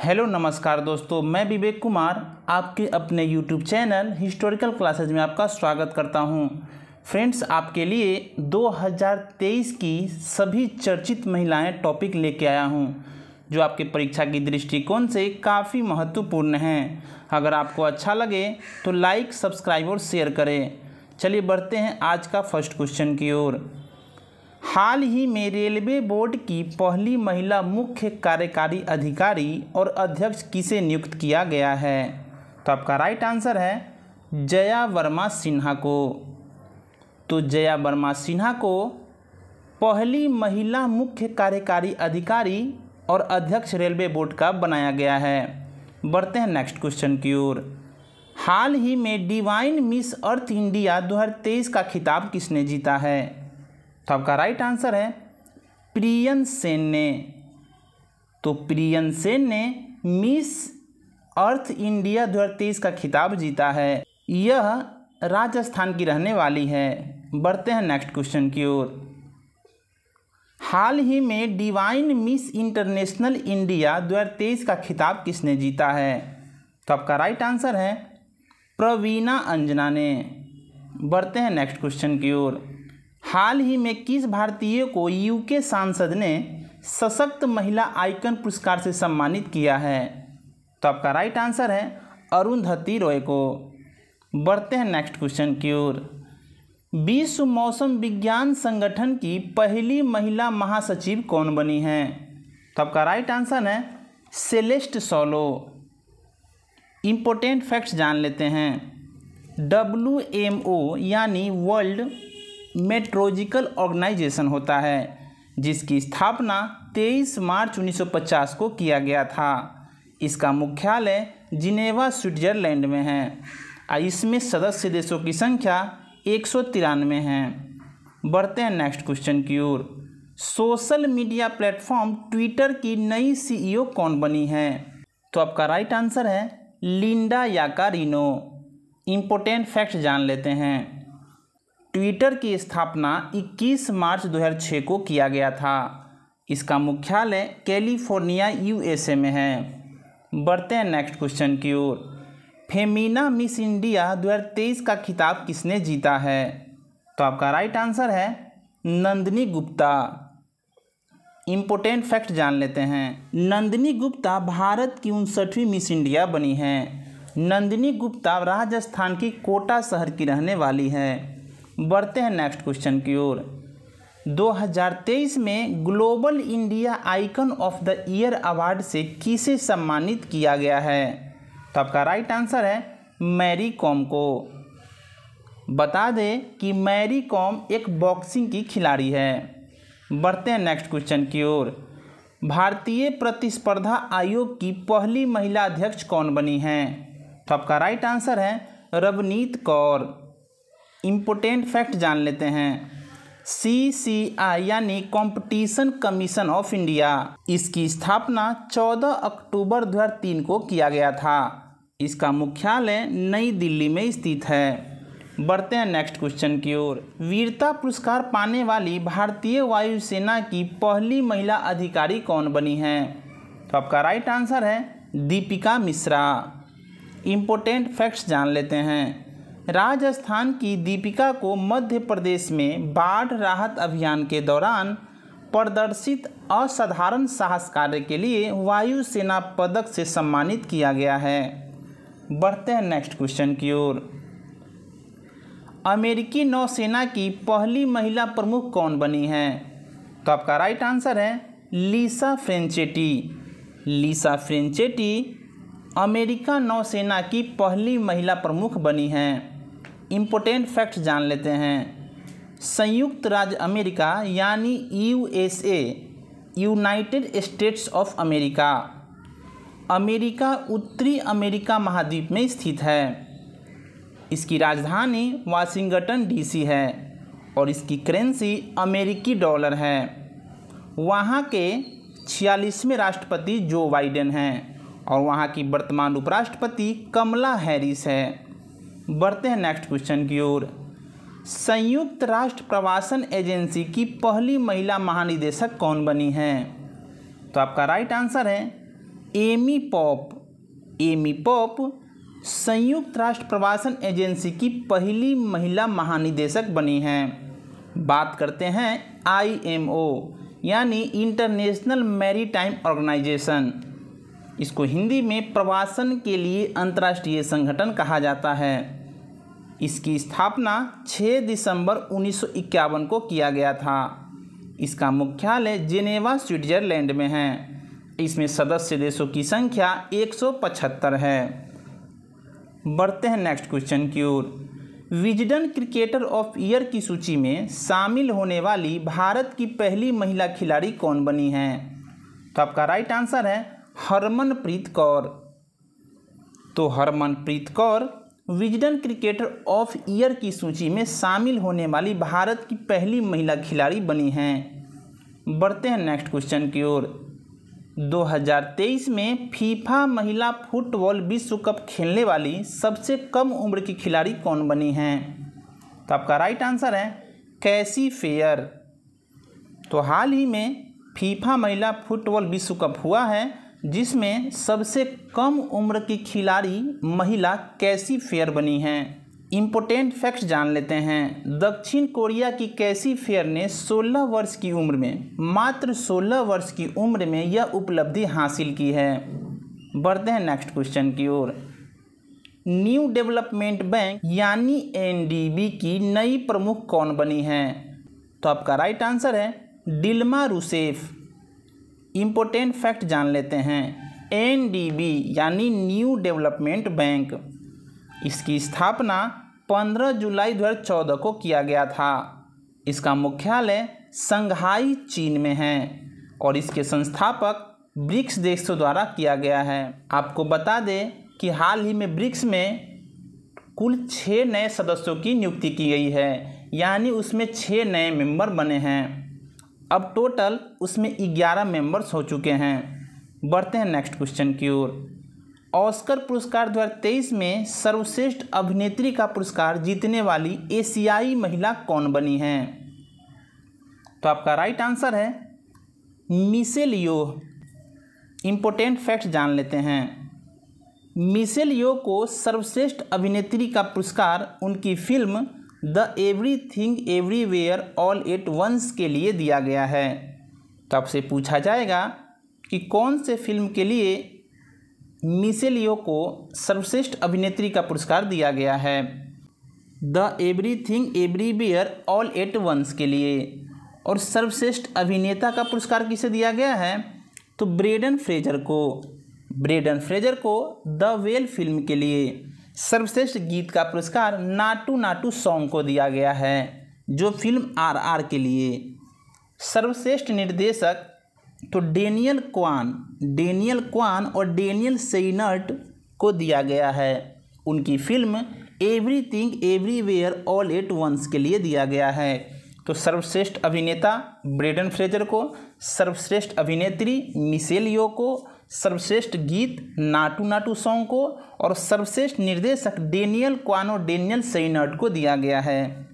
Hello नमस्कार दोस्तों, मैं विवेक कुमार आपके अपने यूट्यूब चैनल हिस्टोरिकल क्लासेज में आपका स्वागत करता हूं। फ्रेंड्स, आपके लिए 2023 की सभी चर्चित महिलाएं टॉपिक लेके आया हूं, जो आपके परीक्षा की दृष्टिकोण से काफ़ी महत्वपूर्ण हैं। अगर आपको अच्छा लगे तो लाइक, सब्सक्राइब और शेयर करें। चलिए बढ़ते हैं आज का फर्स्ट क्वेश्चन की ओर। हाल ही में रेलवे बोर्ड की पहली महिला मुख्य कार्यकारी अधिकारी और अध्यक्ष किसे नियुक्त किया गया है? तो आपका राइट आंसर है जया वर्मा सिन्हा को। तो जया वर्मा सिन्हा को पहली महिला मुख्य कार्यकारी अधिकारी और अध्यक्ष रेलवे बोर्ड का बनाया गया है। बढ़ते हैं नेक्स्ट क्वेश्चन की ओर। हाल ही में डिवाइन मिस अर्थ इंडिया 2023 का खिताब किसने जीता है? तो आपका राइट आंसर है प्रियन सेन ने। तो प्रियन सेन ने मिस अर्थ इंडिया 2023 का खिताब जीता है। यह राजस्थान की रहने वाली है। बढ़ते हैं नेक्स्ट क्वेश्चन की ओर। हाल ही में डिवाइन मिस इंटरनेशनल इंडिया 2023 का खिताब किसने जीता है? तो आपका राइट आंसर है प्रवीणा अंजना ने। बढ़ते हैं नेक्स्ट क्वेश्चन की ओर। हाल ही में किस भारतीय को यूके सांसद ने सशक्त महिला आइकन पुरस्कार से सम्मानित किया है? तो आपका राइट आंसर है अरुंधति रॉय को। बढ़ते हैं नेक्स्ट क्वेश्चन की ओर। विश्व मौसम विज्ञान संगठन की पहली महिला महासचिव कौन बनी है? तो आपका राइट आंसर है सेलेस्ट सोलो। इम्पोर्टेंट फैक्ट्स जान लेते हैं। WMO यानी वर्ल्ड मेट्रोलॉजिकल ऑर्गेनाइजेशन होता है, जिसकी स्थापना 23 मार्च 1950 को किया गया था। इसका मुख्यालय जिनेवा, स्विट्जरलैंड में है। इसमें सदस्य देशों की संख्या 193 है। बढ़ते हैं नेक्स्ट क्वेश्चन की ओर। सोशल मीडिया प्लेटफॉर्म ट्विटर की नई CEO कौन बनी है? तो आपका राइट आंसर है लिंडा याकारिनो। इम्पोर्टेंट फैक्ट जान लेते हैं। ट्विटर की स्थापना 21 मार्च 2006 को किया गया था। इसका मुख्यालय कैलिफोर्निया, USA में है। बढ़ते हैं नेक्स्ट क्वेश्चन की ओर। फेमिना मिस इंडिया 2023 का खिताब किसने जीता है? तो आपका राइट आंसर है नंदिनी गुप्ता। इम्पोर्टेंट फैक्ट जान लेते हैं। नंदिनी गुप्ता भारत की 59वीं मिस इंडिया बनी है। नंदिनी गुप्ता राजस्थान की कोटा शहर की रहने वाली है। बढ़ते हैं नेक्स्ट क्वेश्चन की ओर। 2023 में global India icon of the year award से किसे सम्मानित किया गया है? तो आपका राइट आंसर है मैरी कॉम को। बता दें कि मैरी कॉम एक बॉक्सिंग की खिलाड़ी है। बढ़ते हैं नेक्स्ट क्वेश्चन की ओर। भारतीय प्रतिस्पर्धा आयोग की पहली महिला अध्यक्ष कौन बनी है? तो आपका राइट आंसर है रवनीत कौर। इम्पोर्टेंट फैक्ट जान लेते हैं। CCI यानी कंपटीशन कमीशन ऑफ इंडिया, इसकी स्थापना 14 अक्टूबर 2003 को किया गया था। इसका मुख्यालय नई दिल्ली में स्थित है। बढ़ते हैं नेक्स्ट क्वेश्चन की ओर। वीरता पुरस्कार पाने वाली भारतीय वायुसेना की पहली महिला अधिकारी कौन बनी है? तो आपका राइट आंसर है दीपिका मिश्रा। इम्पोर्टेंट फैक्ट्स जान लेते हैं। राजस्थान की दीपिका को मध्य प्रदेश में बाढ़ राहत अभियान के दौरान प्रदर्शित असाधारण साहस कार्य के लिए वायुसेना पदक से सम्मानित किया गया है। बढ़ते हैं नेक्स्ट क्वेश्चन की ओर। अमेरिकी नौसेना की पहली महिला प्रमुख कौन बनी है? तो आपका राइट आंसर है लिसा फ्रेंचेटी। लिसा फ्रेंचेटी अमेरिका नौसेना की पहली महिला प्रमुख बनी हैं। इम्पोर्टेंट फैक्ट जान लेते हैं। संयुक्त राज्य अमेरिका यानी USA, United states of America, America उत्तरी अमेरिका महाद्वीप में स्थित है। इसकी राजधानी वाशिंगटन DC है और इसकी करेंसी अमेरिकी डॉलर है। वहाँ के 46वें राष्ट्रपति जो बाइडेन हैं और वहाँ की वर्तमान उपराष्ट्रपति कमला हैरिस है। बढ़ते हैं नेक्स्ट क्वेश्चन की ओर। संयुक्त राष्ट्र प्रवासन एजेंसी की पहली महिला महानिदेशक कौन बनी है? तो आपका राइट आंसर है एमी पॉप संयुक्त राष्ट्र प्रवासन एजेंसी की पहली महिला महानिदेशक बनी हैं। बात करते हैं IMO यानी इंटरनेशनल मैरीटाइम ऑर्गेनाइजेशन, इसको हिंदी में प्रवासन के लिए अंतर्राष्ट्रीय संगठन कहा जाता है। इसकी स्थापना 6 दिसंबर 1951 को किया गया था। इसका मुख्यालय जेनेवा स्विट्जरलैंड में है। इसमें सदस्य देशों की संख्या 175 है। बढ़ते हैं नेक्स्ट क्वेश्चन की ओर। विजडन क्रिकेटर ऑफ ईयर की सूची में शामिल होने वाली भारत की पहली महिला खिलाड़ी कौन बनी हैं? तो आपका राइट आंसर है हरमनप्रीत कौर। तो Harmanpreet Kaur Wisden cricketer of year की सूची में शामिल होने वाली भारत की पहली महिला खिलाड़ी बनी हैं। बढ़ते हैं नेक्स्ट क्वेश्चन की ओर। 2023 में फीफा महिला फुटबॉल विश्व कप खेलने वाली सबसे कम उम्र की खिलाड़ी कौन बनी हैं? तो आपका राइट आंसर है कैसी फेयर। तो हाल ही में फीफा महिला फुटबॉल विश्व कप हुआ है, जिसमें सबसे कम उम्र की खिलाड़ी महिला कैसी फेयर बनी हैं। इम्पोर्टेंट फैक्ट्स जान लेते हैं। दक्षिण कोरिया की कैसी फेयर ने 16 वर्ष की उम्र में, मात्र 16 वर्ष की उम्र में यह उपलब्धि हासिल की है। बढ़ते हैं नेक्स्ट क्वेश्चन की ओर। न्यू डेवलपमेंट बैंक यानी NDB की नई प्रमुख कौन बनी हैं? तो आपका राइट आंसर है डिल्मा रूसेफ। इम्पोर्टेंट फैक्ट जान लेते हैं। NDB यानी न्यू डेवलपमेंट बैंक, इसकी स्थापना 15 जुलाई 2014 को किया गया था। इसका मुख्यालय शंघाई चीन में है और इसके संस्थापक ब्रिक्स देशों द्वारा किया गया है। आपको बता दें कि हाल ही में ब्रिक्स में कुल 6 नए सदस्यों की नियुक्ति की गई है, यानी उसमें 6 नए मेंबर बने हैं। अब टोटल उसमें 11 मेंबर्स हो चुके हैं। बढ़ते हैं नेक्स्ट क्वेश्चन की ओर। ऑस्कर पुरस्कार 2023 में सर्वश्रेष्ठ अभिनेत्री का पुरस्कार जीतने वाली एशियाई महिला कौन बनी हैं? तो आपका राइट आंसर है मिशेल येओह। इम्पोर्टेंट फैक्ट जान लेते हैं। मिशेल येओह को सर्वश्रेष्ठ अभिनेत्री का पुरस्कार उनकी film the everything everywhere all at once के लिए दिया गया है। तो आपसे पूछा जाएगा कि कौन से फिल्म के लिए मिशेल येओह को सर्वश्रेष्ठ अभिनेत्री का पुरस्कार दिया गया है? The everything everywhere all at once के लिए। और सर्वश्रेष्ठ अभिनेता का पुरस्कार किसे दिया गया है? तो ब्रेंडन फ्रेजर को द वेल फिल्म के लिए। सर्वश्रेष्ठ गीत का पुरस्कार नाटू नाटू सॉन्ग को दिया गया है, जो फिल्म RR के लिए। सर्वश्रेष्ठ निर्देशक तो डेनियल क्वान और डेनियल सेइनर्ट को दिया गया है। उनकी film everything everywhere all at once के लिए दिया गया है। तो सर्वश्रेष्ठ अभिनेता ब्रेंडन फ्रेजर को, सर्वश्रेष्ठ अभिनेत्री मिशेल येओह को, सर्वश्रेष्ठ गीत नाटू नाटू सॉन्ग को और सर्वश्रेष्ठ निर्देशक डेनियल क्वान और डेनियल सेइनर्ट को दिया गया है।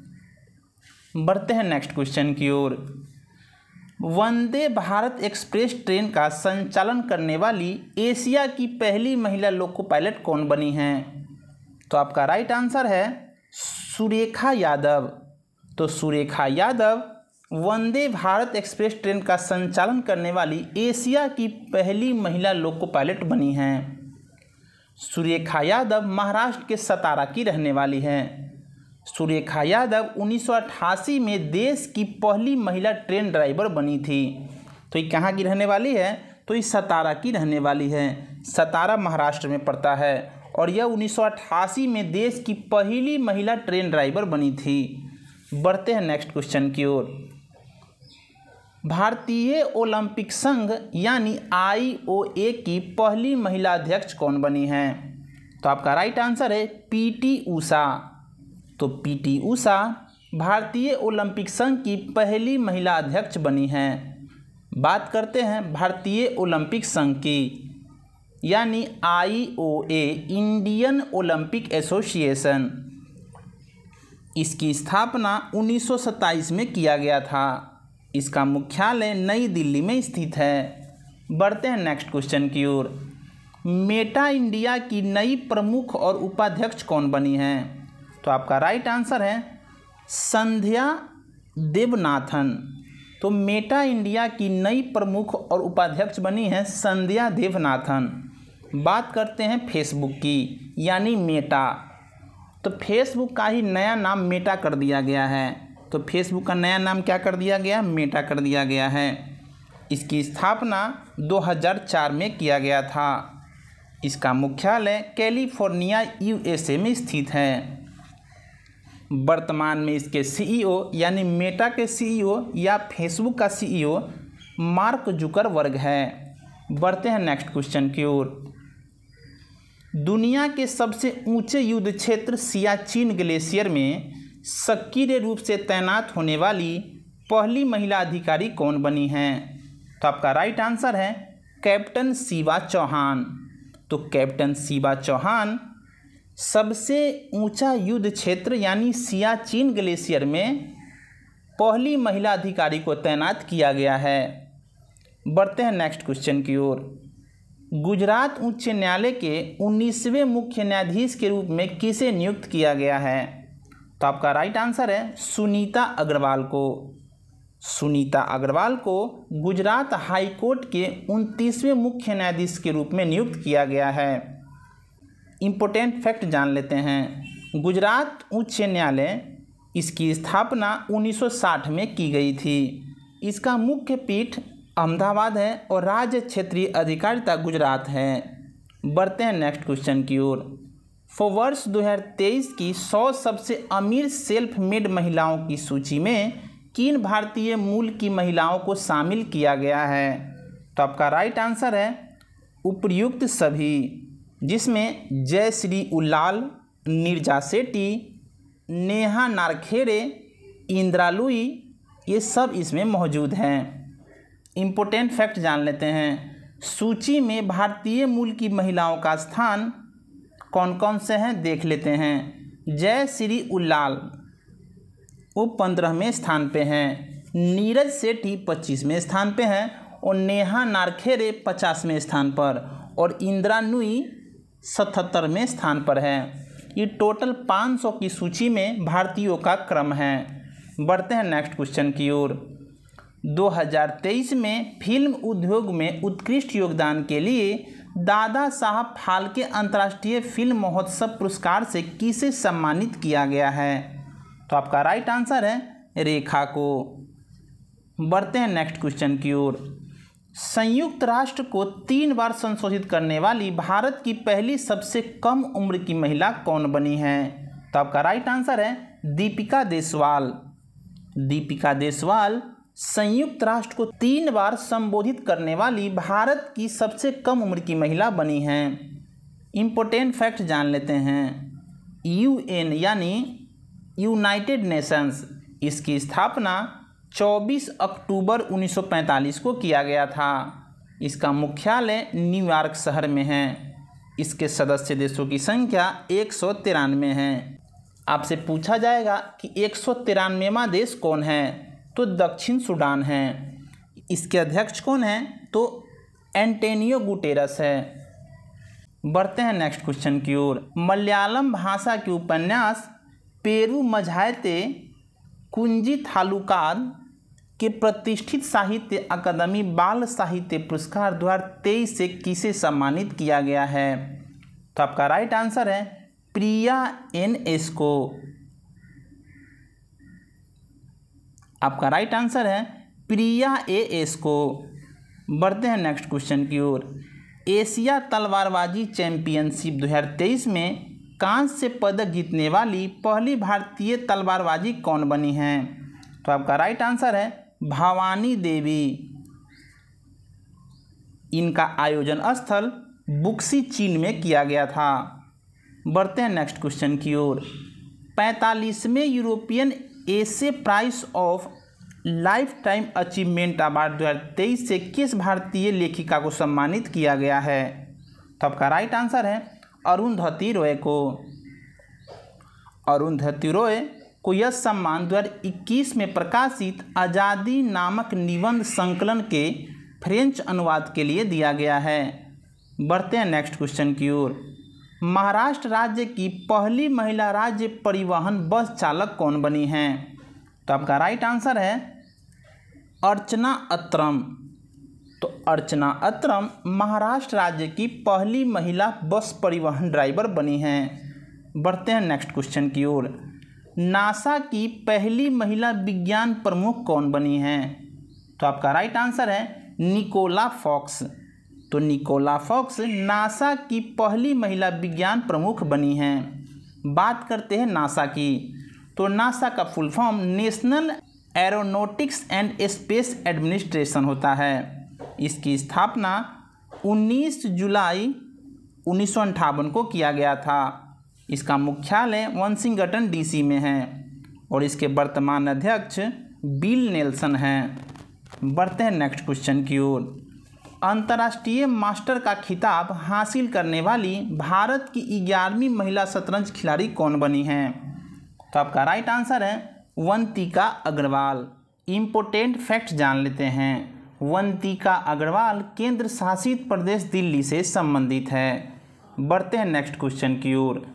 बढ़ते हैं नेक्स्ट क्वेश्चन की ओर। वंदे भारत एक्सप्रेस ट्रेन का संचालन करने वाली एशिया की पहली महिला लोको पायलट कौन बनी हैं? तो आपका राइट आंसर है सुरेखा यादव। तो सुरेखा यादव वंदे भारत एक्सप्रेस ट्रेन का संचालन करने वाली एशिया की पहली महिला लोको पायलट बनी हैं। सुरेखा यादव महाराष्ट्र के सतारा की रहने वाली हैं। सुरेखा यादव 1988 में देश की पहली महिला ट्रेन ड्राइवर बनी थी। तो ये कहाँ की रहने वाली है? तो ये सतारा की रहने वाली है। सतारा महाराष्ट्र में पड़ता है और यह 1988 में देश की पहली महिला ट्रेन ड्राइवर बनी थी। बढ़ते हैं नेक्स्ट क्वेश्चन की ओर। भारतीय ओलंपिक संघ यानी IOA की पहली महिला अध्यक्ष कौन बनी हैं? तो आपका राइट आंसर है PT ऊषा। तो PT ऊषा भारतीय ओलंपिक संघ की पहली महिला अध्यक्ष बनी हैं। बात करते हैं भारतीय ओलंपिक संघ की, यानी IOA इंडियन ओलंपिक एसोसिएशन। इसकी स्थापना 1927 में किया गया था। इसका मुख्यालय नई दिल्ली में स्थित है। बढ़ते हैं नेक्स्ट क्वेश्चन की ओर। मेटा इंडिया की नई प्रमुख और उपाध्यक्ष कौन बनी हैं? तो आपका राइट आंसर है संध्या देवनाथन। तो मेटा इंडिया की नई प्रमुख और उपाध्यक्ष बनी है संध्या देवनाथन। बात करते हैं फेसबुक की, यानी मेटा। तो फेसबुक का ही नया नाम मेटा कर दिया गया है। तो फेसबुक का नया नाम क्या कर दिया गया? मेटा कर दिया गया है। इसकी स्थापना 2004 में किया गया था। इसका मुख्यालय कैलिफोर्निया यूएसए में स्थित है। वर्तमान में इसके सीईओ यानी मेटा के सीईओ या फेसबुक का सीईओ मार्क जुकरबर्ग है। बढ़ते हैं नेक्स्ट क्वेश्चन की ओर। दुनिया के सबसे ऊंचे युद्ध क्षेत्र सियाचिन ग्लेशियर में सक्रिय रूप से तैनात होने वाली पहली महिला अधिकारी कौन बनी हैं? तो आपका राइट आंसर है कैप्टन शिवा चौहान। तो कैप्टन शिवा चौहान सबसे ऊंचा युद्ध क्षेत्र यानी सियाचिन ग्लेशियर में पहली महिला अधिकारी को तैनात किया गया है। बढ़ते हैं नेक्स्ट क्वेश्चन की ओर। गुजरात उच्च न्यायालय के 19वें मुख्य न्यायाधीश के रूप में किसे नियुक्त किया गया है? तो आपका राइट आंसर है सुनीता अग्रवाल को। सुनीता अग्रवाल को गुजरात हाई कोर्ट के 29वें मुख्य न्यायाधीश के रूप में नियुक्त किया गया है। इम्पोर्टेंट फैक्ट जान लेते हैं। गुजरात उच्च न्यायालय इसकी स्थापना 1960 में की गई थी। इसका मुख्य पीठ अहमदाबाद है और राज्य क्षेत्रीय अधिकारिता गुजरात है। बढ़ते हैं नेक्स्ट क्वेश्चन की ओर। वर्ष 2023 की 100 सबसे अमीर सेल्फ मेड महिलाओं की सूची में किन भारतीय मूल की महिलाओं को शामिल किया गया है? तो आपका राइट आंसर है उपर्युक्त सभी, जिसमें जयश्री उल्लाल, नीरजा सेठी, नेहा नारखेड़े, इंदिरा लुई, ये सब इसमें मौजूद हैं। इम्पोर्टेंट फैक्ट जान लेते हैं। सूची में भारतीय मूल की महिलाओं का स्थान कौन कौन से हैं देख लेते हैं। जयश्री उल्लाल वो 15वें स्थान पे हैं, नीरज सेठी 25वें स्थान पे हैं और नेहा नारखेड़े 50वें स्थान पर और इंदिरा नुई 77वें स्थान पर है। ये टोटल 500 की सूची में भारतीयों का क्रम है। बढ़ते हैं नेक्स्ट क्वेश्चन की ओर। 2023 में फिल्म उद्योग में उत्कृष्ट योगदान के लिए दादा साहब फाल्के अंतर्राष्ट्रीय फिल्म महोत्सव पुरस्कार से किसे सम्मानित किया गया है? तो आपका राइट आंसर है रेखा को। बढ़ते हैं नेक्स्ट क्वेश्चन की ओर। संयुक्त राष्ट्र को 3 बार संशोधित करने वाली भारत की पहली सबसे कम उम्र की महिला कौन बनी है? तो आपका राइट आंसर है दीपिका देशवाल। दीपिका देशवाल संयुक्त राष्ट्र को 3 बार संबोधित करने वाली भारत की सबसे कम उम्र की महिला बनी हैं। इम्पोर्टेंट फैक्ट जान लेते हैं। यूएन यानी यूनाइटेड नेशंस इसकी स्थापना 24 अक्टूबर 1945 को किया गया था। इसका मुख्यालय न्यूयॉर्क शहर में है। इसके सदस्य देशों की संख्या 193 है। आपसे पूछा जाएगा कि 193वां देश कौन है? तो दक्षिण सूडान है। इसके अध्यक्ष कौन हैं? तो एंटोनियो गुटेरस है। बढ़ते हैं नेक्स्ट क्वेश्चन की ओर। मलयालम भाषा के उपन्यास पेरू मझायते कुंजी थालुकाद के प्रतिष्ठित साहित्य अकादमी बाल साहित्य पुरस्कार 2023 से किसे सम्मानित किया गया है? तो आपका राइट आंसर है प्रिया एन.एस. को। आपका राइट आंसर है प्रिया ए.एस. को। बढ़ते हैं नेक्स्ट क्वेश्चन की ओर। एशिया तलवारबाजी चैंपियनशिप 2023 में कांस्य पदक जीतने वाली पहली भारतीय तलवारबाजी कौन बनी हैं? तो आपका राइट आंसर है भवानी देवी। इनका आयोजन स्थल बुक्सी चीन में किया गया था। बढ़ते हैं नेक्स्ट क्वेश्चन की ओर। 45वें European essay prize of lifetime achievement award 2023 से किस भारतीय लेखिका को सम्मानित किया गया है? तो आपका राइट आंसर है अरुंधति रॉय को। अरुंधति रॉय को यह सम्मान 2021 में प्रकाशित आज़ादी नामक निबंध संकलन के फ्रेंच अनुवाद के लिए दिया गया है। बढ़ते हैं नेक्स्ट क्वेश्चन की ओर। महाराष्ट्र राज्य की पहली महिला राज्य परिवहन बस चालक कौन बनी हैं? तो आपका राइट आंसर है अर्चना अत्रम। तो अर्चना अत्रम महाराष्ट्र राज्य की पहली महिला बस परिवहन ड्राइवर बनी हैं। बढ़ते हैं नेक्स्ट क्वेश्चन की ओर। नासा की पहली महिला विज्ञान प्रमुख कौन बनी हैं? तो आपका राइट आंसर है निकोला फॉक्स। तो निकोला फॉक्स नासा की पहली महिला विज्ञान प्रमुख बनी हैं। बात करते हैं नासा की। तो नासा का full form national aeronautics and space administration होता है। इसकी स्थापना 19 जुलाई 1958 को किया गया था। इसका मुख्यालय वाशिंगटन डीसी में है और इसके वर्तमान अध्यक्ष बिल नेल्सन हैं। बढ़ते हैं नेक्स्ट क्वेश्चन की ओर। अंतर्राष्ट्रीय मास्टर का खिताब हासिल करने वाली भारत की 11वीं महिला शतरंज खिलाड़ी कौन बनी हैं? तो आपका राइट आंसर है वंतिका अग्रवाल। इम्पोर्टेंट फैक्ट जान लेते हैं। वंतिका अग्रवाल केंद्र शासित प्रदेश दिल्ली से संबंधित है। बढ़ते हैं नेक्स्ट क्वेश्चन की ओर।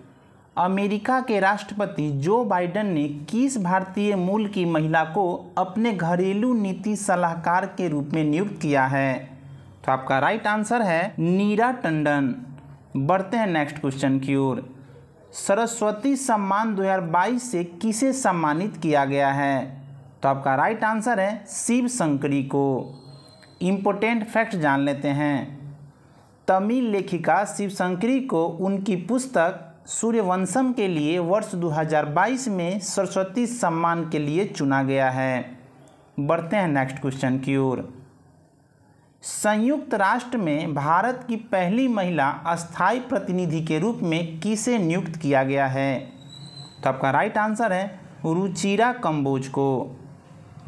अमेरिका के राष्ट्रपति जो बाइडेन ने किस भारतीय मूल की महिला को अपने घरेलू नीति सलाहकार के रूप में नियुक्त किया है? तो आपका राइट आंसर है नीरा टंडन। बढ़ते हैं नेक्स्ट क्वेश्चन की ओर। सरस्वती सम्मान 2022 से किसे सम्मानित किया गया है? तो आपका राइट आंसर है शिव शंकरी को। इम्पोर्टेंट फैक्ट जान लेते हैं। तमिल लेखिका शिव शंकरी को उनकी पुस्तक सूर्यवंशम के लिए वर्ष 2022 में सरस्वती सम्मान के लिए चुना गया है। बढ़ते हैं नेक्स्ट क्वेश्चन की ओर। संयुक्त राष्ट्र में भारत की पहली महिला अस्थायी प्रतिनिधि के रूप में किसे नियुक्त किया गया है? तो आपका राइट आंसर है रुचिरा कंबोज को।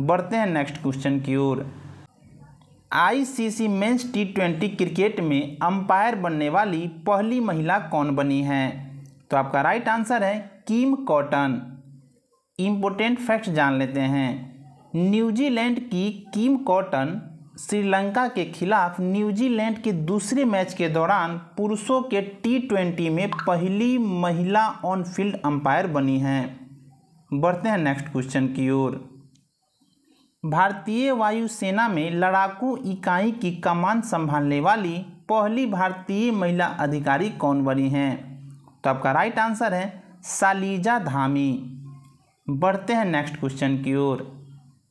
बढ़ते हैं नेक्स्ट क्वेश्चन की ओर। आईसीसी मेंस T20 क्रिकेट में अंपायर बनने वाली पहली महिला कौन बनी है? तो आपका राइट आंसर है किम कॉटन। इम्पोर्टेंट फैक्ट जान लेते हैं। न्यूजीलैंड की किम कॉटन श्रीलंका के खिलाफ न्यूजीलैंड के दूसरे मैच के दौरान पुरुषों के T20 में पहली महिला ऑन फील्ड अंपायर बनी हैं। बढ़ते हैं नेक्स्ट क्वेश्चन की ओर। भारतीय वायुसेना में लड़ाकू इकाई की कमान संभालने वाली पहली भारतीय महिला अधिकारी कौन बनी हैं? तो आपका राइट आंसर है सालीजा धामी। बढ़ते हैं नेक्स्ट क्वेश्चन की ओर।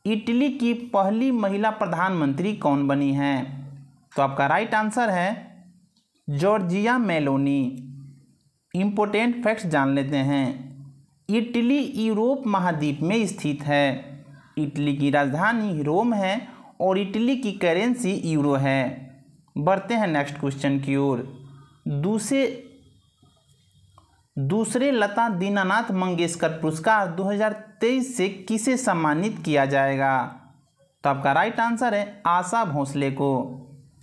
इटली की पहली महिला प्रधानमंत्री कौन बनी हैं? तो आपका राइट आंसर है जॉर्जिया मेलोनी। इम्पोर्टेंट फैक्ट्स जान लेते हैं। इटली यूरोप महाद्वीप में स्थित है। इटली की राजधानी रोम है और इटली की करेंसी यूरो है। बढ़ते हैं नेक्स्ट क्वेश्चन की ओर। दूसरे लता दीनानाथ मंगेशकर पुरस्कार 2023 से किसे सम्मानित किया जाएगा? तो आपका राइट आंसर है आशा भोसले को।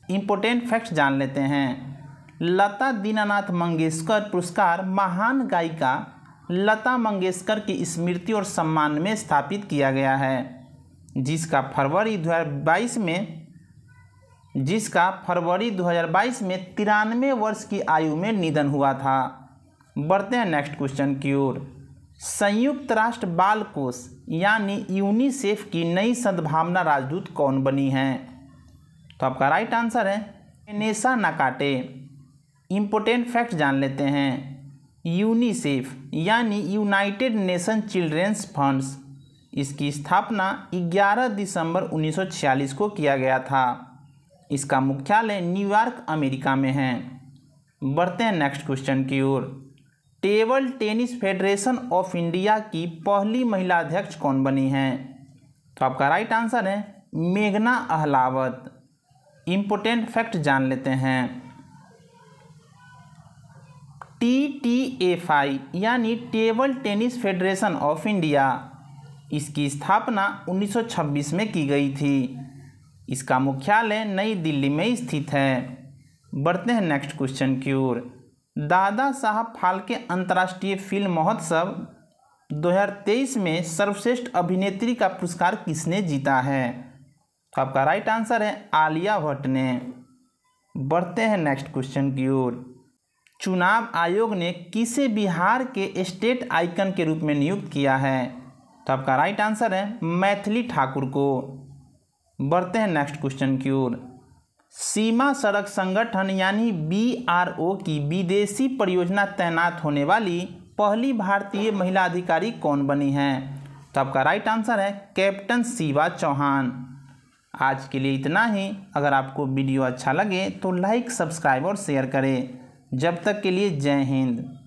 इम्पोर्टेंट फैक्ट्स जान लेते हैं। लता दीनानाथ मंगेशकर पुरस्कार महान गायिका लता मंगेशकर की स्मृति और सम्मान में स्थापित किया गया है, जिसका फरवरी 2022 में 93 वर्ष की आयु में निधन हुआ था। बढ़ते हैं नेक्स्ट क्वेश्चन की ओर। संयुक्त राष्ट्र बाल कोष यानी यूनिसेफ की नई सद्भावना राजदूत कौन बनी हैं? तो आपका राइट आंसर है नेसा नाकाटे। इम्पोर्टेंट फैक्ट जान लेते हैं। यूनिसेफ यानी यूनाइटेड नेशन चिल्ड्रेंस फंड्स, इसकी स्थापना 11 दिसंबर 1946 को किया गया था। इसका मुख्यालय न्यूयॉर्क अमेरिका में है। बढ़ते हैं नेक्स्ट क्वेश्चन की ओर। Table tennis federation of India की पहली महिला अध्यक्ष कौन बनी हैं? तो आपका राइट आंसर है मेघना अहलावत। इम्पोर्टेंट फैक्ट जान लेते हैं। TTFI यानी table tennis federation of India, इसकी स्थापना 1926 में की गई थी। इसका मुख्यालय नई दिल्ली में स्थित है। बढ़ते हैं नेक्स्ट क्वेश्चन की ओर। दादा साहब फाल्के अंतर्राष्ट्रीय फिल्म महोत्सव 2023 में सर्वश्रेष्ठ अभिनेत्री का पुरस्कार किसने जीता है? तो आपका राइट आंसर है आलिया भट्ट ने। बढ़ते हैं नेक्स्ट क्वेश्चन की ओर। चुनाव आयोग ने किसे बिहार के स्टेट आइकन के रूप में नियुक्त किया है? तो आपका राइट आंसर है मैथिली ठाकुर को। बढ़ते हैं नेक्स्ट क्वेश्चन की ओर। सीमा सड़क संगठन यानी BRO की विदेशी परियोजना तैनात होने वाली पहली भारतीय महिला अधिकारी कौन बनी हैं? तो आपका राइट आंसर है कैप्टन शिवा चौहान। आज के लिए इतना ही। अगर आपको वीडियो अच्छा लगे तो लाइक, सब्सक्राइब और शेयर करें। जब तक के लिए जय हिंद।